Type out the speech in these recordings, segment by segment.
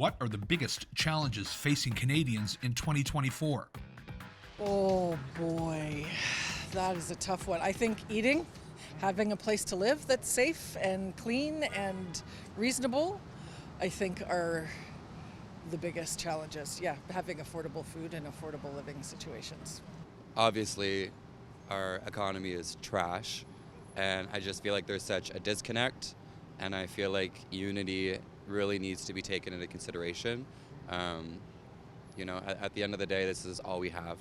What are the biggest challenges facing Canadians in 2024? Oh boy, that is a tough one. I think eating, having a place to live that's safe and clean and reasonable, I think are the biggest challenges. Yeah, having affordable food and affordable living situations. Obviously, our economy is trash, and I just feel like there's such a disconnect, and I feel like unity really needs to be taken into consideration. At the end of the day, this is all we have.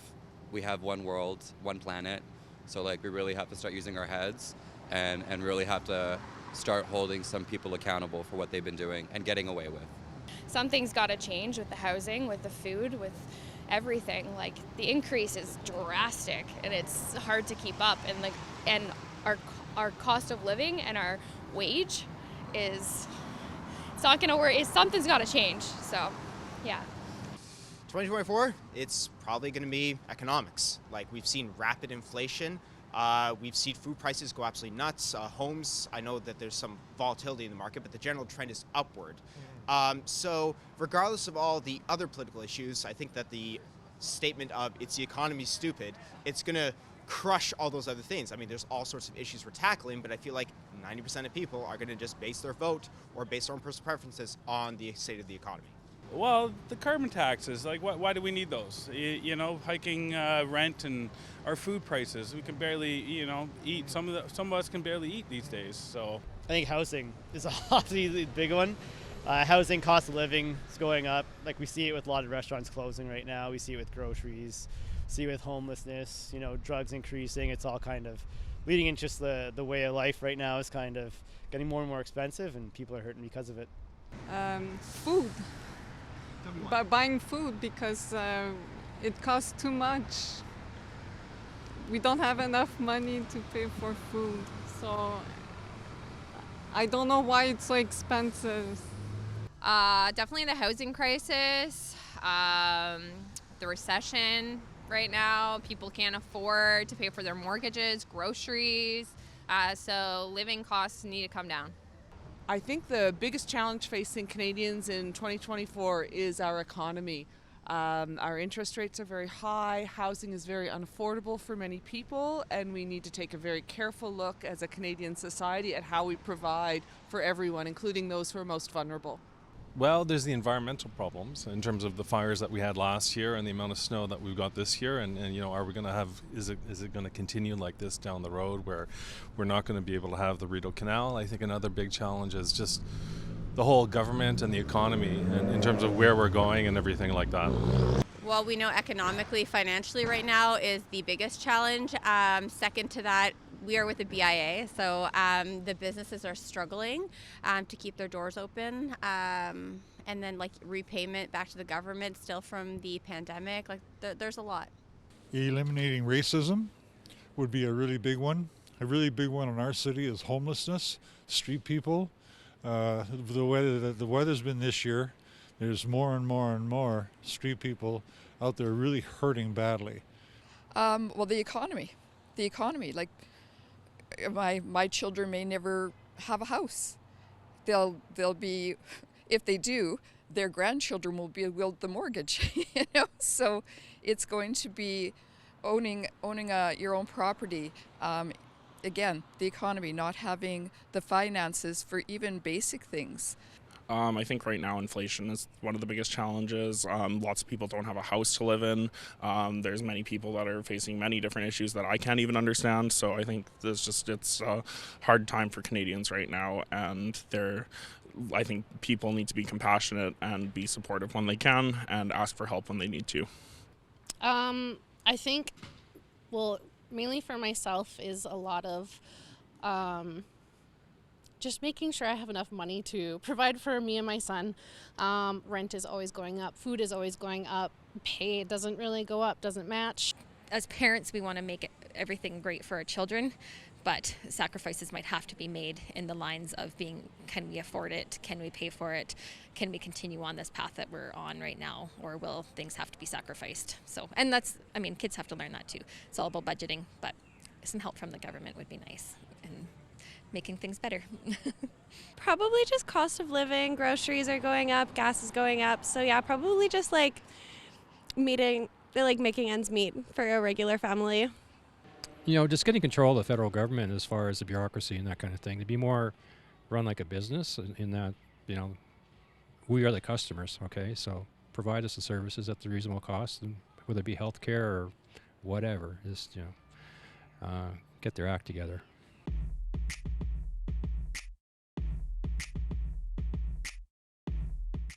We have one world, one planet, so like we really have to start using our heads and really have to start holding some people accountable for what they've been doing and getting away with. Something's got to change with the housing, with the food, with everything. Like the increase is drastic, and it's hard to keep up. And our cost of living and our wage it's not going to work. Something's got to change. So, yeah. 2024, it's probably going to be economics. Like we've seen rapid inflation. We've seen food prices go absolutely nuts. Homes, I know that there's some volatility in the market, but the general trend is upward. So regardless of all the other political issues, I think that the statement of it's the economy stupid, it's going to crush all those other things. I mean, there's all sorts of issues we're tackling, but I feel like 90% of people are going to just base their vote or base their own personal preferences on the state of the economy. Well, the carbon taxes, like why do we need those? Hiking rent and our food prices. We can barely, eat. Some of us can barely eat these days. So I think housing is obviously the big one. Housing, cost of living is going up. Like we see it with a lot of restaurants closing right now. We see it with groceries, see it with homelessness, drugs increasing. It's all kind of leading into just the way of life right now is kind of getting more and more expensive, and people are hurting because of it. Food. Buying food because it costs too much. We don't have enough money to pay for food, so I don't know why it's so expensive. Definitely the housing crisis, the recession right now. People can't afford to pay for their mortgages, groceries, so living costs need to come down. I think the biggest challenge facing Canadians in 2024 is our economy. Our interest rates are very high, housing is very unaffordable for many people, and we need to take a very careful look as a Canadian society at how we provide for everyone, including those who are most vulnerable. Well, there's the environmental problems in terms of the fires that we had last year and the amount of snow that we've got this year, and are we going to have, is it going to continue like this down the road where we're not going to be able to have the Rideau Canal? I think another big challenge is just the whole government and the economy and in terms of where we're going and everything like that. Well, we know economically, financially right now is the biggest challenge. Second to that, we are with the BIA, so the businesses are struggling to keep their doors open. And then like repayment back to the government still from the pandemic, like there's a lot. Eliminating racism would be a really big one. A really big one in our city is homelessness, street people. The weather's been this year. There's more and more and more street people out there really hurting badly. Well, the economy. Like my children may never have a house. They'll be, if they do, their grandchildren will be willed the mortgage. So it's going to be owning your own property. Again, the economy, not having the finances for even basic things. I think right now inflation is one of the biggest challenges. Lots of people don't have a house to live in. There's many people that are facing many different issues that I can't even understand. So I think it's a hard time for Canadians right now, and I think people need to be compassionate and be supportive when they can and ask for help when they need to. I think, mainly for myself is a lot of just making sure I have enough money to provide for me and my son. Rent is always going up. Food is always going up. Pay doesn't really go up, doesn't match. As parents, we want to make everything great for our children, but sacrifices might have to be made in the lines of can we afford it? Can we pay for it? Can we continue on this path that we're on right now? Or will things have to be sacrificed? And kids have to learn that too. It's all about budgeting, but some help from the government would be nice. And making things better. Probably just cost of living, groceries are going up, gas is going up. So yeah, probably just like making ends meet for a regular family. You know, just getting control of the federal government as far as the bureaucracy and that kind of thing, to be more run like a business in that, you know, we are the customers, okay? So provide us the services at the reasonable cost, and whether it be healthcare or whatever, just, you know, get their act together.